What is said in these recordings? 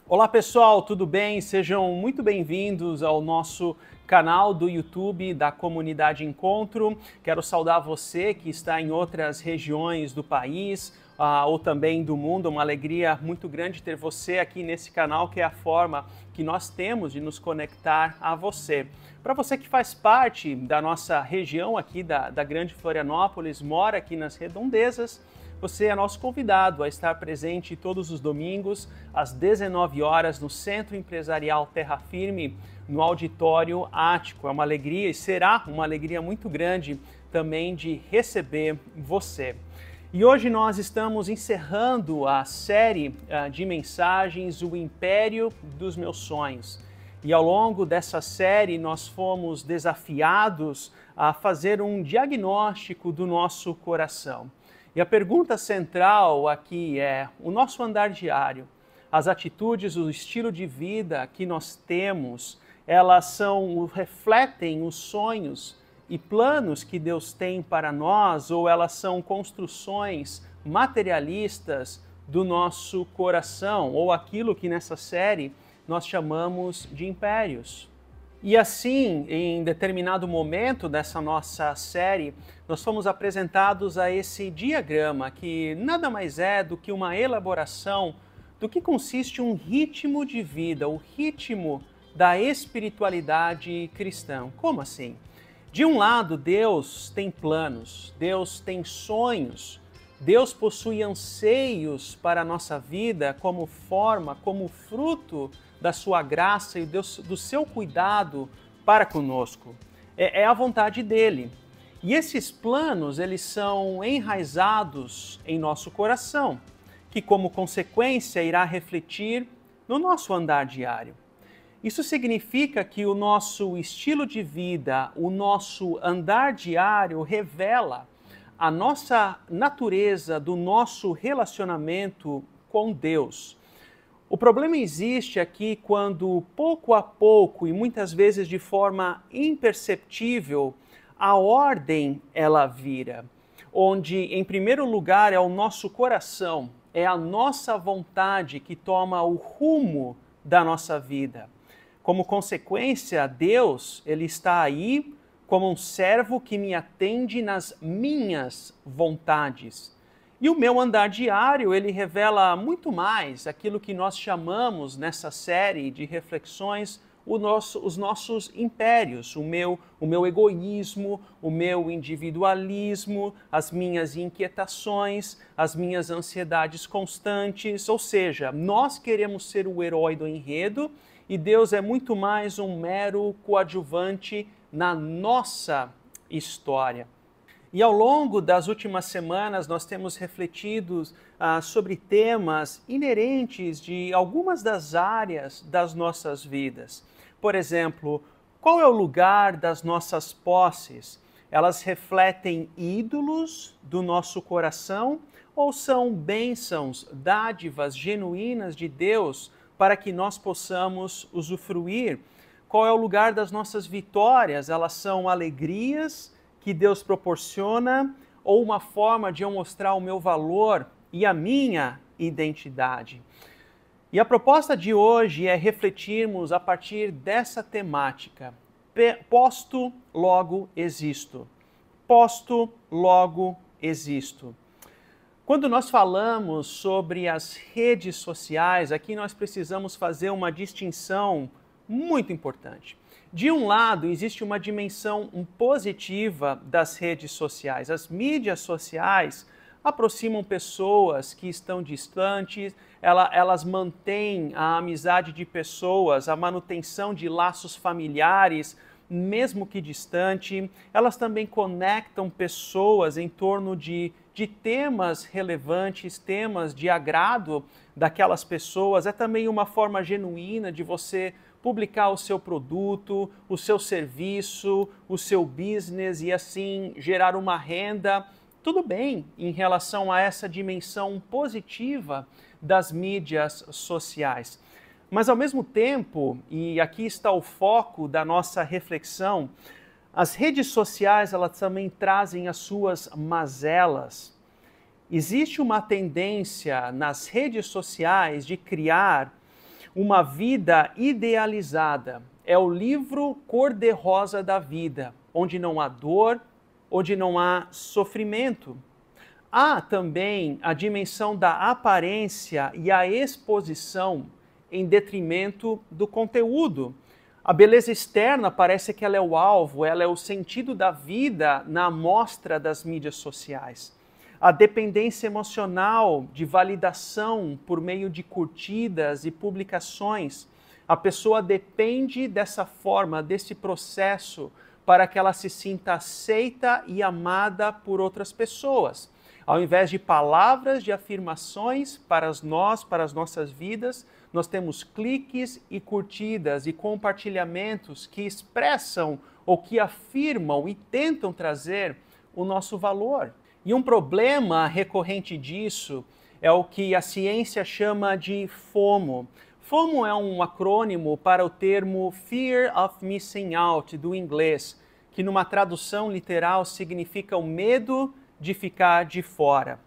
Olá pessoal, tudo bem? Sejam muito bem-vindos ao nosso canal do YouTube da Comunidade Encontro. Quero saudar você que está em outras regiões do país ou também do mundo. Uma alegria muito grande ter você aqui nesse canal, que é a forma que nós temos de nos conectar a você. Para você que faz parte da nossa região aqui da Grande Florianópolis, mora aqui nas Redondezas, você é nosso convidado a estar presente todos os domingos, às 19 horas, no Centro Empresarial Terra Firme, no Auditório Ático. É uma alegria e será uma alegria muito grande também de receber você. E hoje nós estamos encerrando a série de mensagens O Império dos Meus Sonhos. E ao longo dessa série nós fomos desafiados a fazer um diagnóstico do nosso coração. E a pergunta central aqui é: o nosso andar diário, as atitudes, o estilo de vida que nós temos, elas refletem os sonhos e planos que Deus tem para nós, ou elas são construções materialistas do nosso coração, ou aquilo que nessa série nós chamamos de impérios? E assim, em determinado momento dessa nossa série, nós fomos apresentados a esse diagrama, que nada mais é do que uma elaboração do que consiste um ritmo de vida, o ritmo da espiritualidade cristã. Como assim? De um lado, Deus tem planos, Deus tem sonhos, Deus possui anseios para a nossa vida como forma, como fruto da sua graça e do seu cuidado para conosco. É a vontade dele. E esses planos, eles são enraizados em nosso coração, que como consequência irá refletir no nosso andar diário. Isso significa que o nosso estilo de vida, o nosso andar diário revela a nossa natureza do nosso relacionamento com Deus. O problema existe aqui quando, pouco a pouco e muitas vezes de forma imperceptível, a ordem ela vira, onde em primeiro lugar é o nosso coração, é a nossa vontade que toma o rumo da nossa vida. Como consequência, Deus, ele está aí como um servo que me atende nas minhas vontades. E o meu andar diário, ele revela muito mais aquilo que nós chamamos nessa série de reflexões os nossos impérios, o meu egoísmo, o meu individualismo, as minhas inquietações, as minhas ansiedades constantes. Ou seja, nós queremos ser o herói do enredo e Deus é muito mais um mero coadjuvante na nossa história. E ao longo das últimas semanas nós temos refletido sobre temas inerentes de algumas das áreas das nossas vidas. Por exemplo, qual é o lugar das nossas posses? Elas refletem ídolos do nosso coração ou são bênçãos, dádivas genuínas de Deus para que nós possamos usufruir? Qual é o lugar das nossas vitórias? Elas são alegrias que Deus proporciona ou uma forma de eu mostrar o meu valor e a minha identidade? E a proposta de hoje é refletirmos a partir dessa temática. Posto, logo existo. Posto, logo existo. Quando nós falamos sobre as redes sociais, aqui nós precisamos fazer uma distinção muito importante. De um lado, existe uma dimensão positiva das redes sociais. As mídias sociais aproximam pessoas que estão distantes, elas mantêm a amizade de pessoas, a manutenção de laços familiares, mesmo que distante. Elas também conectam pessoas em torno de temas relevantes, temas de agrado daquelas pessoas. É também uma forma genuína de você publicar o seu produto, o seu serviço, o seu business e assim gerar uma renda. Tudo bem em relação a essa dimensão positiva das mídias sociais. Mas ao mesmo tempo, e aqui está o foco da nossa reflexão, as redes sociais elas também trazem as suas mazelas. Existe uma tendência nas redes sociais de criar Uma vida idealizada é o livro cor-de-rosa da vida, onde não há dor, onde não há sofrimento. Há também a dimensão da aparência e a exposição em detrimento do conteúdo. A beleza externa parece que ela é o alvo, ela é o sentido da vida na amostra das mídias sociais. A dependência emocional de validação por meio de curtidas e publicações. A pessoa depende dessa forma, desse processo, para que ela se sinta aceita e amada por outras pessoas. Ao invés de palavras de afirmações para as nossas vidas, nós temos cliques e curtidas e compartilhamentos que expressam ou que afirmam e tentam trazer o nosso valor. E um problema recorrente disso é o que a ciência chama de FOMO. FOMO é um acrônimo para o termo Fear of Missing Out, do inglês, que numa tradução literal significa o medo de ficar de fora.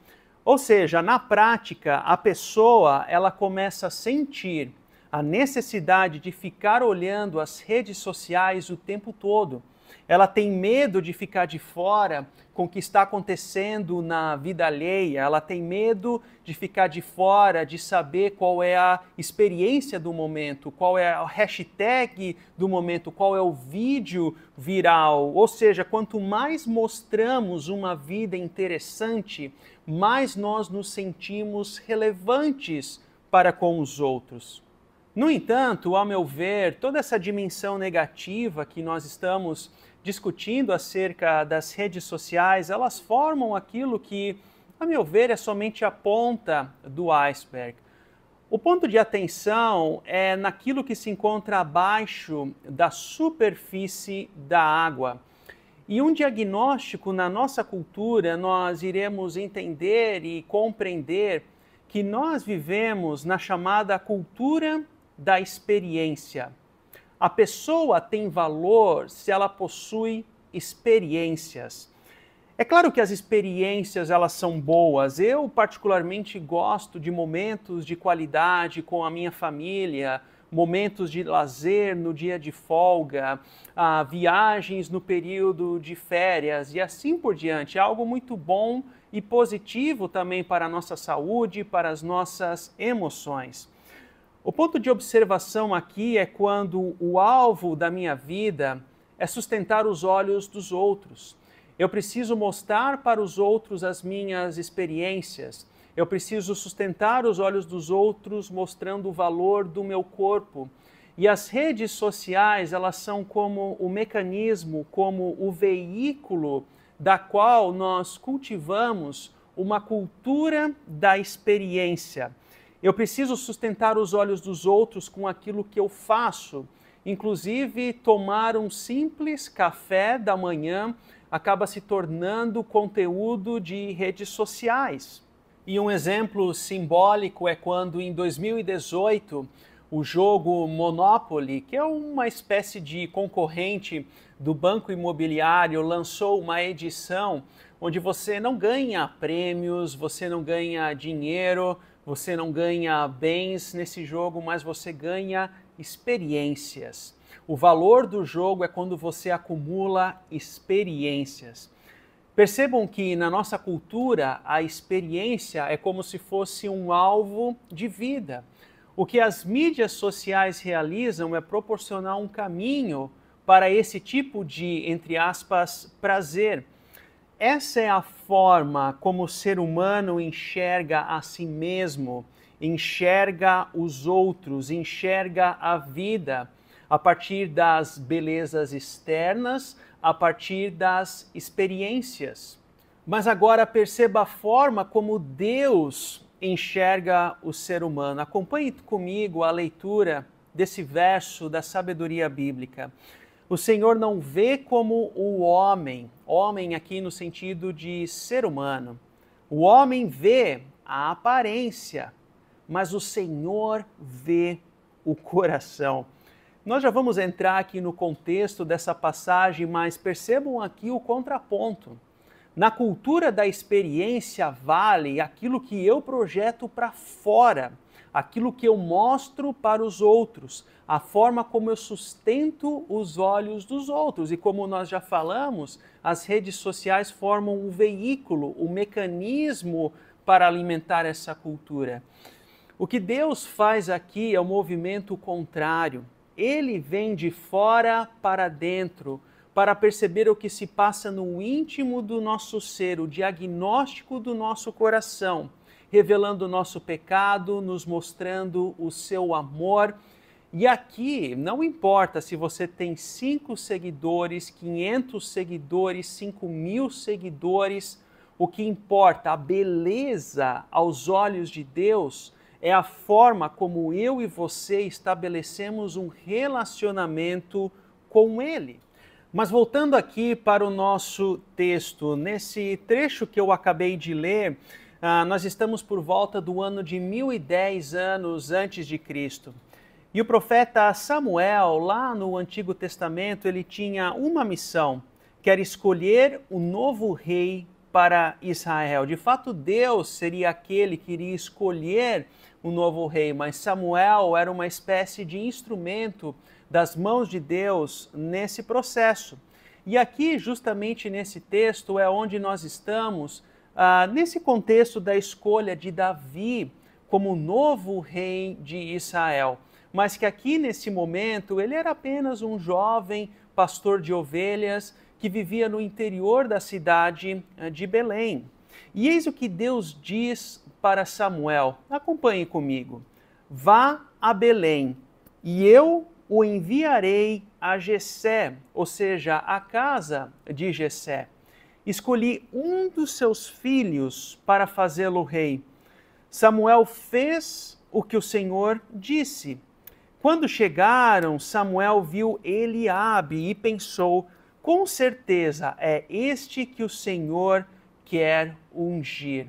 Ou seja, na prática, a pessoa ela começa a sentir a necessidade de ficar olhando as redes sociais o tempo todo. Ela tem medo de ficar de fora com o que está acontecendo na vida alheia, ela tem medo de ficar de fora, de saber qual é a experiência do momento, qual é a hashtag do momento, qual é o vídeo viral. Ou seja, quanto mais mostramos uma vida interessante, mais nós nos sentimos relevantes para com os outros. No entanto, ao meu ver, toda essa dimensão negativa que nós estamos discutindo acerca das redes sociais, elas formam aquilo que, a meu ver, é somente a ponta do iceberg. O ponto de atenção é naquilo que se encontra abaixo da superfície da água. E um diagnóstico na nossa cultura, nós iremos entender e compreender que nós vivemos na chamada cultura da experiência. A pessoa tem valor se ela possui experiências. É claro que as experiências elas são boas. Eu particularmente gosto de momentos de qualidade com a minha família, momentos de lazer no dia de folga, viagens no período de férias e assim por diante. É algo muito bom e positivo também para a nossa saúde, para as nossas emoções. O ponto de observação aqui é quando o alvo da minha vida é sustentar os olhos dos outros. Eu preciso mostrar para os outros as minhas experiências. Eu preciso sustentar os olhos dos outros mostrando o valor do meu corpo. E as redes sociais, elas são como o mecanismo, como o veículo da qual nós cultivamos uma cultura da experiência. Eu preciso sustentar os olhos dos outros com aquilo que eu faço. Inclusive, tomar um simples café da manhã acaba se tornando conteúdo de redes sociais. E um exemplo simbólico é quando, em 2018, o jogo Monopoly, que é uma espécie de concorrente do Banco Imobiliário, lançou uma edição onde você não ganha prêmios, você não ganha dinheiro, você não ganha bens nesse jogo, mas você ganha experiências. O valor do jogo é quando você acumula experiências. Percebam que na nossa cultura a experiência é como se fosse um alvo de vida. O que as mídias sociais realizam é proporcionar um caminho para esse tipo de, entre aspas, prazer. Essa é a forma como o ser humano enxerga a si mesmo, enxerga os outros, enxerga a vida a partir das belezas externas, a partir das experiências. Mas agora perceba a forma como Deus enxerga o ser humano. Acompanhe comigo a leitura desse verso da sabedoria bíblica. O Senhor não vê como o homem aqui no sentido de ser humano. O homem vê a aparência, mas o Senhor vê o coração. Nós já vamos entrar aqui no contexto dessa passagem, mas percebam aqui o contraponto. Na cultura da experiência vale aquilo que eu projeto para fora, aquilo que eu mostro para os outros, a forma como eu sustento os olhos dos outros. E como nós já falamos, as redes sociais formam o veículo, o mecanismo para alimentar essa cultura. O que Deus faz aqui é o movimento contrário. Ele vem de fora para dentro, para perceber o que se passa no íntimo do nosso ser, o diagnóstico do nosso coração, revelando o nosso pecado, nos mostrando o seu amor. E aqui não importa se você tem 5 seguidores, 500 seguidores, 5.000 seguidores, o que importa, a beleza aos olhos de Deus, é a forma como eu e você estabelecemos um relacionamento com Ele. Mas voltando aqui para o nosso texto, nesse trecho que eu acabei de ler, nós estamos por volta do ano de 1010 anos antes de Cristo. E o profeta Samuel, lá no Antigo Testamento, ele tinha uma missão, que era escolher o novo rei para Israel. De fato, Deus seria aquele que iria escolher o novo rei, mas Samuel era uma espécie de instrumento das mãos de Deus nesse processo. E aqui, justamente nesse texto, é onde nós estamos, nesse contexto da escolha de Davi como novo rei de Israel. Mas que aqui, nesse momento, ele era apenas um jovem pastor de ovelhas que vivia no interior da cidade de Belém. E eis o que Deus diz para Samuel. Acompanhe comigo. Vá a Belém, e eu o enviarei a Jessé, ou seja, a casa de Jessé. Escolhi um dos seus filhos para fazê-lo rei. Samuel fez o que o Senhor disse. Quando chegaram, Samuel viu Eliabe e pensou, com certeza é este que o Senhor quer ungir.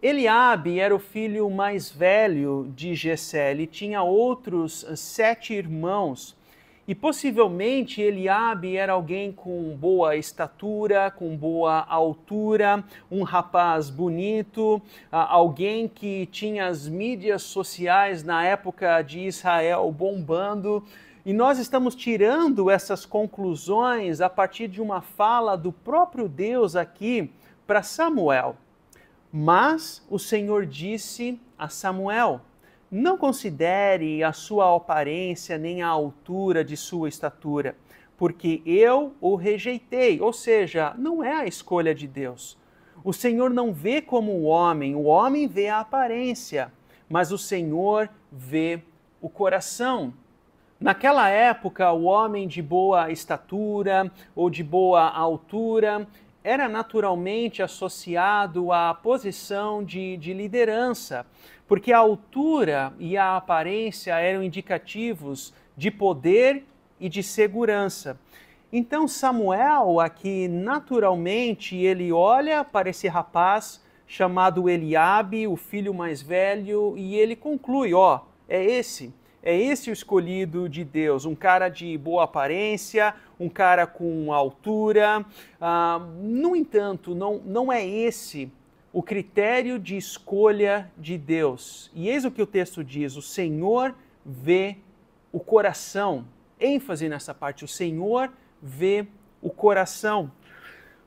Eliabe era o filho mais velho de Jessé, ele tinha outros 7 irmãos e possivelmente Eliabe era alguém com boa estatura, com boa altura, um rapaz bonito, alguém que tinha as mídias sociais na época de Israel bombando. E nós estamos tirando essas conclusões a partir de uma fala do próprio Deus aqui para Samuel. Mas o Senhor disse a Samuel, não considere a sua aparência nem a altura de sua estatura, porque eu o rejeitei, ou seja, não é a escolha de Deus. O Senhor não vê como o homem vê a aparência, mas o Senhor vê o coração. Naquela época, o homem de boa estatura ou de boa altura era naturalmente associado à posição de liderança, porque a altura e a aparência eram indicativos de poder e de segurança. Então Samuel aqui naturalmente ele olha para esse rapaz chamado Eliabe, o filho mais velho, e ele conclui, é esse o escolhido de Deus, um cara de boa aparência, um cara com altura. No entanto, não é esse o critério de escolha de Deus. E eis o que o texto diz, o Senhor vê o coração. ênfase nessa parte, o Senhor vê o coração.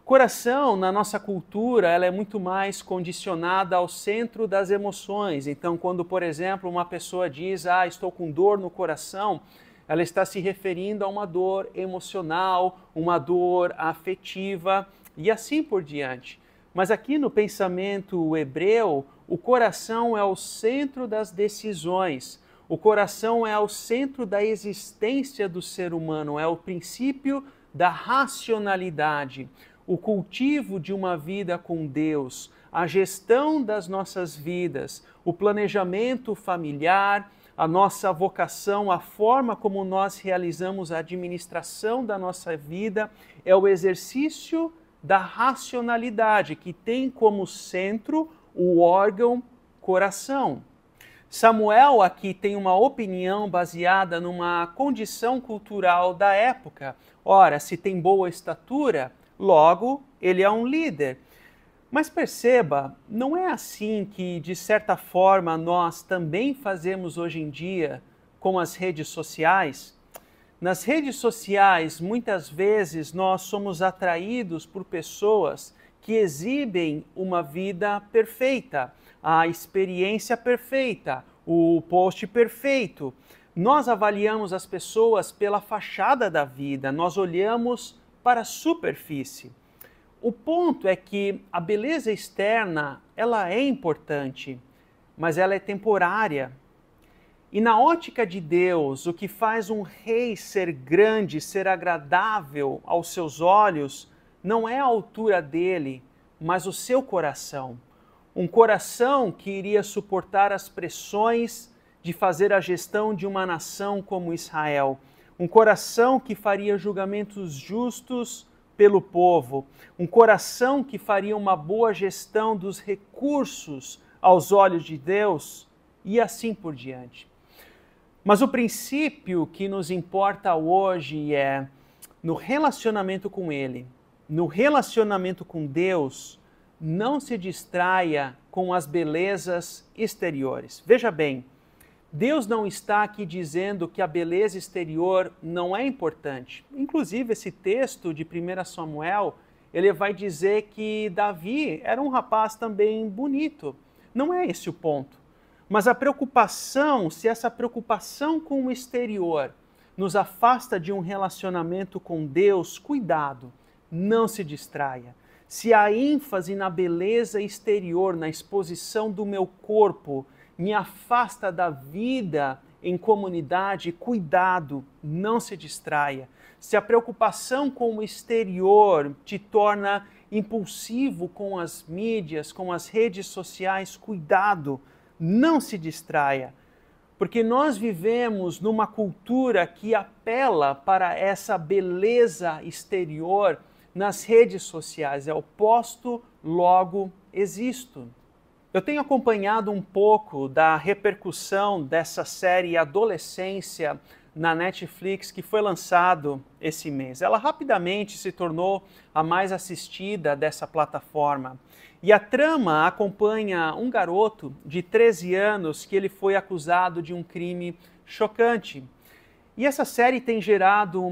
Coração, na nossa cultura, ela é muito mais condicionada ao centro das emoções. Então, quando, por exemplo, uma pessoa diz, estou com dor no coração, ela está se referindo a uma dor emocional, uma dor afetiva e assim por diante. Mas aqui no pensamento hebreu, o coração é o centro das decisões. O coração é o centro da existência do ser humano, é o princípio da racionalidade. O cultivo de uma vida com Deus, a gestão das nossas vidas, o planejamento familiar, a nossa vocação, a forma como nós realizamos a administração da nossa vida, é o exercício da racionalidade, que tem como centro o órgão coração. Samuel aqui tem uma opinião baseada numa condição cultural da época. Ora, se tem boa estatura, logo, ele é um líder. Mas perceba, não é assim que, de certa forma, nós também fazemos hoje em dia com as redes sociais? Nas redes sociais, muitas vezes nós somos atraídos por pessoas que exibem uma vida perfeita, a experiência perfeita, o post perfeito. Nós avaliamos as pessoas pela fachada da vida, nós olhamos para a superfície. O ponto é que a beleza externa, ela é importante, mas ela é temporária. E na ótica de Deus, o que faz um rei ser grande, ser agradável aos seus olhos, não é a altura dele, mas o seu coração. Um coração que iria suportar as pressões de fazer a gestão de uma nação como Israel. Um coração que faria julgamentos justos pelo povo. Um coração que faria uma boa gestão dos recursos aos olhos de Deus e assim por diante. Mas o princípio que nos importa hoje é, no relacionamento com Ele, no relacionamento com Deus, não se distraia com as belezas exteriores. Veja bem, Deus não está aqui dizendo que a beleza exterior não é importante. Inclusive, esse texto de 1 Samuel, ele vai dizer que Davi era um rapaz também bonito. Não é esse o ponto. Mas a preocupação, se essa preocupação com o exterior nos afasta de um relacionamento com Deus, cuidado, não se distraia. Se a ênfase na beleza exterior, na exposição do meu corpo, me afasta da vida em comunidade, cuidado, não se distraia. Se a preocupação com o exterior te torna impulsivo com as mídias, com as redes sociais, cuidado, não se distraia, porque nós vivemos numa cultura que apela para essa beleza exterior nas redes sociais. É o posto, logo existo. Eu tenho acompanhado um pouco da repercussão dessa série Adolescência na Netflix que foi lançado esse mês. Ela rapidamente se tornou a mais assistida dessa plataforma. E a trama acompanha um garoto de 13 anos que ele foi acusado de um crime chocante. E essa série tem gerado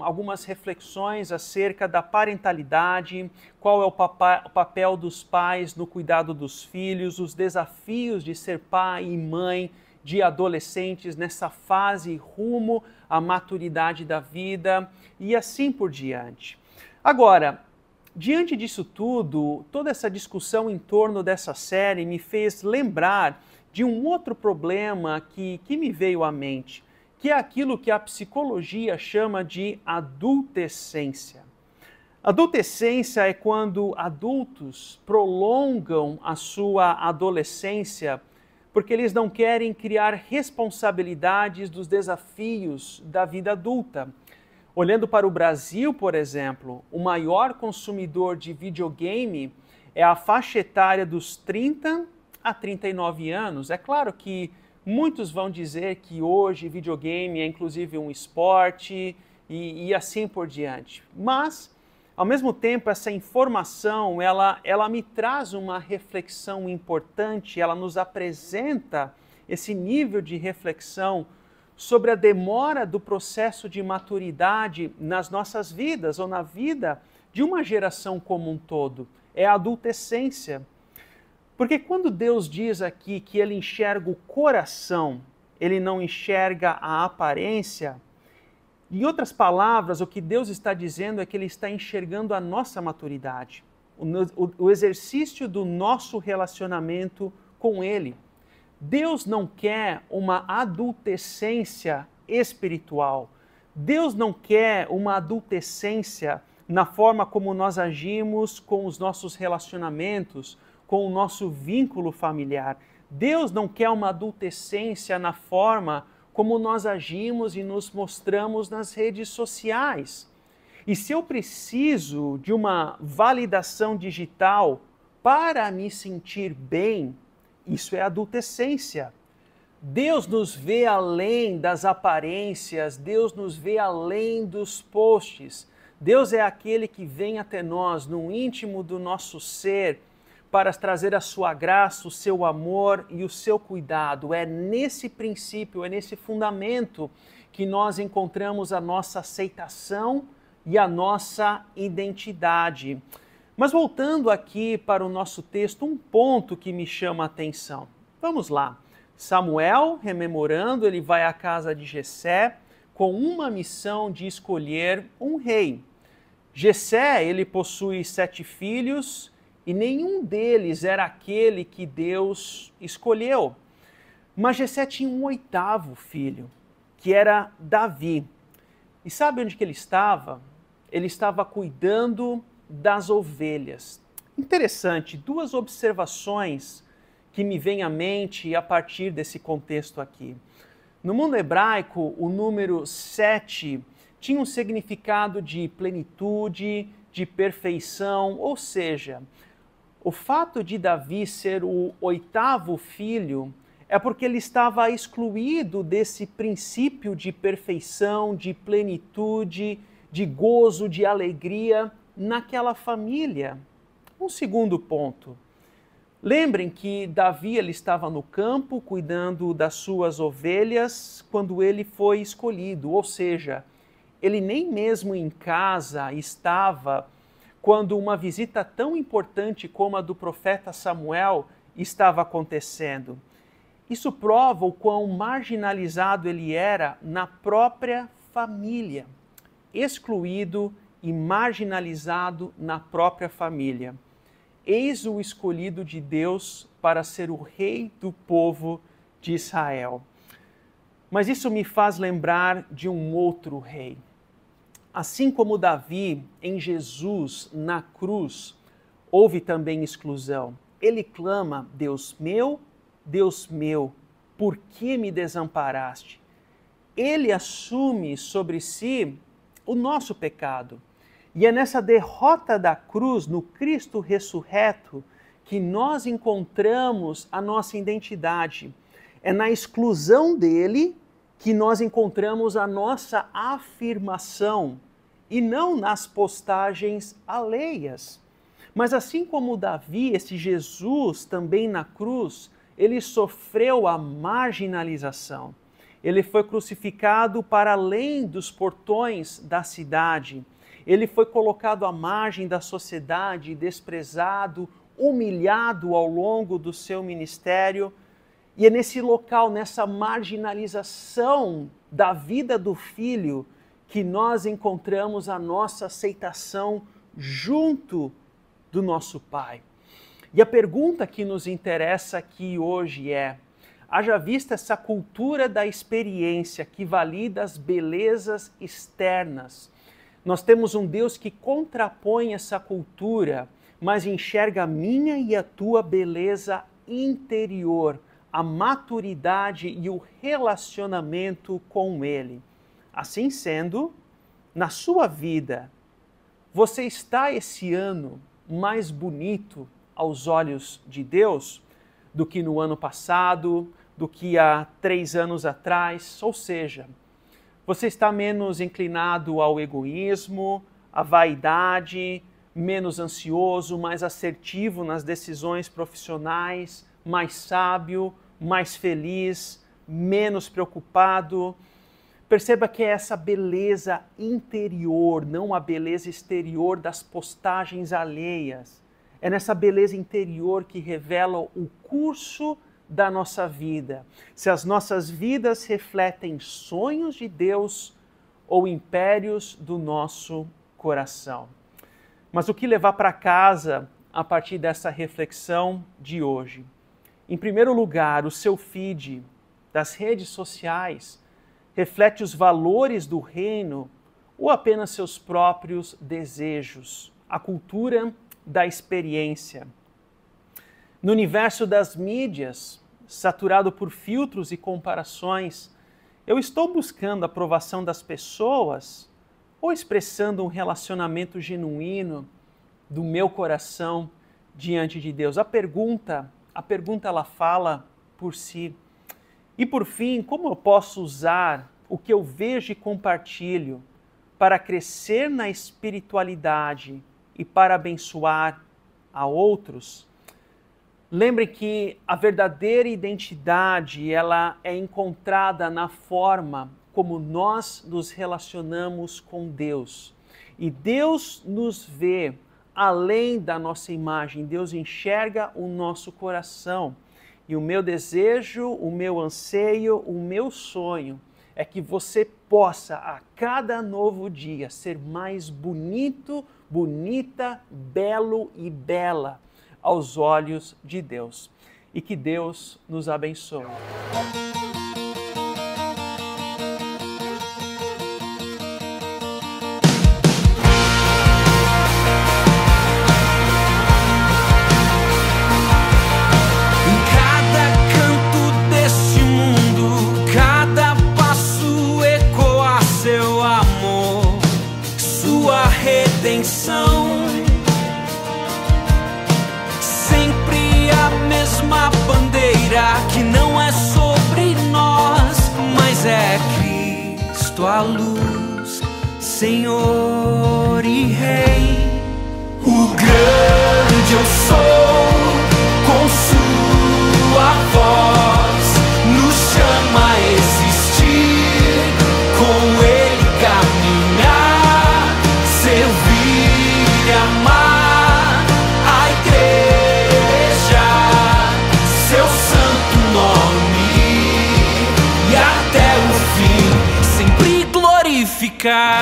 algumas reflexões acerca da parentalidade, qual é o papel dos pais no cuidado dos filhos, os desafios de ser pai e mãe de adolescentes nessa fase rumo à maturidade da vida e assim por diante. Agora, diante disso tudo, toda essa discussão em torno dessa série me fez lembrar de um outro problema que me veio à mente, que é aquilo que a psicologia chama de adultescência. Adultescência é quando adultos prolongam a sua adolescência porque eles não querem criar responsabilidades dos desafios da vida adulta. Olhando para o Brasil, por exemplo, o maior consumidor de videogame é a faixa etária dos 30 a 39 anos. É claro que muitos vão dizer que hoje videogame é inclusive um esporte e assim por diante. Mas, ao mesmo tempo, essa informação, ela me traz uma reflexão importante, ela nos apresenta esse nível de reflexão sobre a demora do processo de maturidade nas nossas vidas ou na vida de uma geração como um todo. É a adultescência. Porque quando Deus diz aqui que Ele enxerga o coração, Ele não enxerga a aparência, em outras palavras, o que Deus está dizendo é que Ele está enxergando a nossa maturidade, o exercício do nosso relacionamento com Ele. Deus não quer uma adultescência espiritual. Deus não quer uma adultescência na forma como nós agimos com os nossos relacionamentos, com o nosso vínculo familiar. Deus não quer uma adultescência na forma como nós agimos e nos mostramos nas redes sociais. E se eu preciso de uma validação digital para me sentir bem, isso é adultescência. Deus nos vê além das aparências, Deus nos vê além dos posts. Deus é aquele que vem até nós no íntimo do nosso ser para trazer a sua graça, o seu amor e o seu cuidado. É nesse princípio, é nesse fundamento que nós encontramos a nossa aceitação e a nossa identidade. Mas voltando aqui para o nosso texto, um ponto que me chama a atenção. Vamos lá. Samuel, rememorando, ele vai à casa de Jessé com uma missão de escolher um rei. Jessé, ele possui 7 filhos e nenhum deles era aquele que Deus escolheu. Mas Jessé tinha um 8º filho, que era Davi. E sabe onde que ele estava? Ele estava cuidando das ovelhas. Interessante, 2 observações que me vêm à mente a partir desse contexto aqui. No mundo hebraico, o número 7 tinha um significado de plenitude, de perfeição, ou seja, o fato de Davi ser o 8º filho é porque ele estava excluído desse princípio de perfeição, de plenitude, de gozo, de alegria naquela família. Um segundo ponto. Lembrem que Davi ele estava no campo cuidando das suas ovelhas quando ele foi escolhido, ou seja, ele nem mesmo em casa estava quando uma visita tão importante como a do profeta Samuel estava acontecendo. Isso prova o quão marginalizado ele era na própria família, excluído e marginalizado na própria família. Eis o escolhido de Deus para ser o rei do povo de Israel. Mas isso me faz lembrar de um outro rei. Assim como Davi, em Jesus, na cruz, houve também exclusão. Ele clama, Deus meu, por que me desamparaste? Ele assume sobre si o nosso pecado. E é nessa derrota da cruz, no Cristo ressurreto, que nós encontramos a nossa identidade. É na exclusão dele que nós encontramos a nossa afirmação e não nas postagens alheias. Mas assim como Davi, esse Jesus também na cruz, ele sofreu a marginalização. Ele foi crucificado para além dos portões da cidade. Ele foi colocado à margem da sociedade, desprezado, humilhado ao longo do seu ministério. E é nesse local, nessa marginalização da vida do Filho, que nós encontramos a nossa aceitação junto do nosso Pai. E a pergunta que nos interessa aqui hoje é: haja vista essa cultura da experiência que valida as belezas externas, nós temos um Deus que contrapõe essa cultura, mas enxerga a minha e a tua beleza interior, a maturidade e o relacionamento com Ele. Assim sendo, na sua vida, você está esse ano mais bonito aos olhos de Deus do que no ano passado, do que há 3 anos atrás? Ou seja, você está menos inclinado ao egoísmo, à vaidade, menos ansioso, mais assertivo nas decisões profissionais, mais sábio, mais feliz, menos preocupado. Perceba que é essa beleza interior, não a beleza exterior das postagens alheias. É nessa beleza interior que revela o curso da nossa vida. Se as nossas vidas refletem sonhos de Deus ou impérios do nosso coração. Mas o que levar para casa a partir dessa reflexão de hoje? Em primeiro lugar, o seu feed das redes sociais reflete os valores do reino ou apenas seus próprios desejos? A cultura da experiência. No universo das mídias, saturado por filtros e comparações, eu estou buscando a aprovação das pessoas ou expressando um relacionamento genuíno do meu coração diante de Deus? A pergunta ela fala por si. E por fim, como eu posso usar o que eu vejo e compartilho para crescer na espiritualidade e para abençoar a outros? Lembre que a verdadeira identidade, ela é encontrada na forma como nós nos relacionamos com Deus. E Deus nos vê além da nossa imagem, Deus enxerga o nosso coração. E o meu desejo, o meu anseio, o meu sonho é que você possa, a cada novo dia, ser mais bonito, bonita, belo e bela aos olhos de Deus. E que Deus nos abençoe. Sempre a mesma bandeira que não é sobre nós, mas é Cristo a luz, Senhor e Rei. O grande eu sou, com sua voz, nos chama a existir, com Ele caminhar, servir e amar a igreja, seu santo nome, e até o fim sempre glorificar.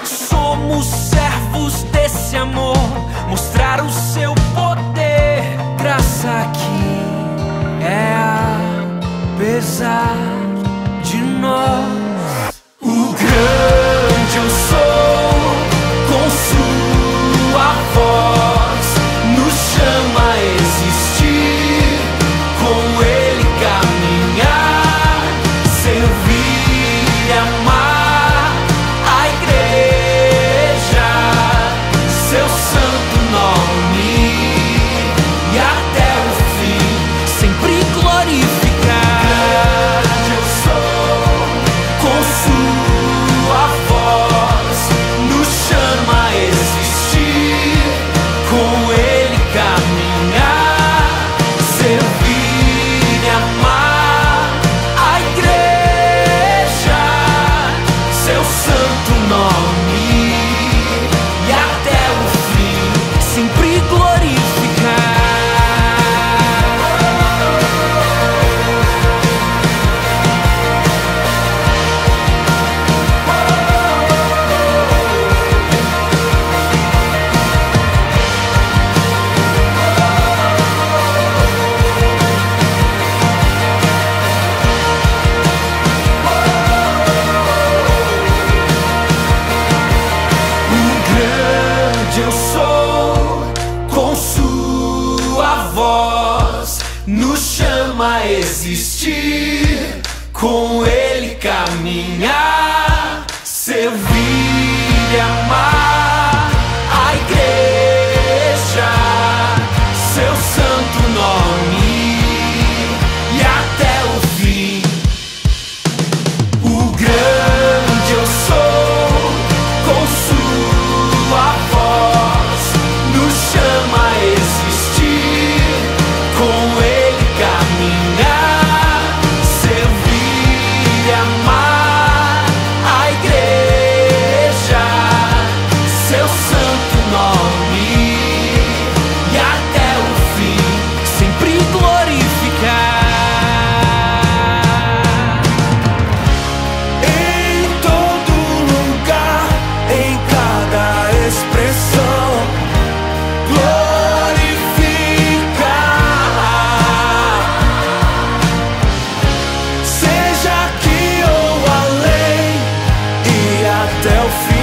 Somos servos desse amor, mostrar o seu poder. Graça que é apesar de nós. O grande eu sou, com sua voz, nos chama a existir, com Ele caminhar, servir e amar a igreja, seu santo nome, e até o fim sempre glorificar. Grande eu sou, com sua voz, nos chama a existir, com Ele caminhar, servir e amar a igreja, seu santo nome, e até o fim sempre glorificar. Eu sou, com sua voz, nos chama a existir, com Ele caminhar, servir e amar a igreja, seu santo nome, e até o fim. O grande eu sou, com sua voz, nos chama a existir, com Ele caminhar, servir e amar a igreja, seu santo nome, e até o fim sempre glorificar. Em todo lugar, em cada expressão, seja aqui ou além, e até o fim.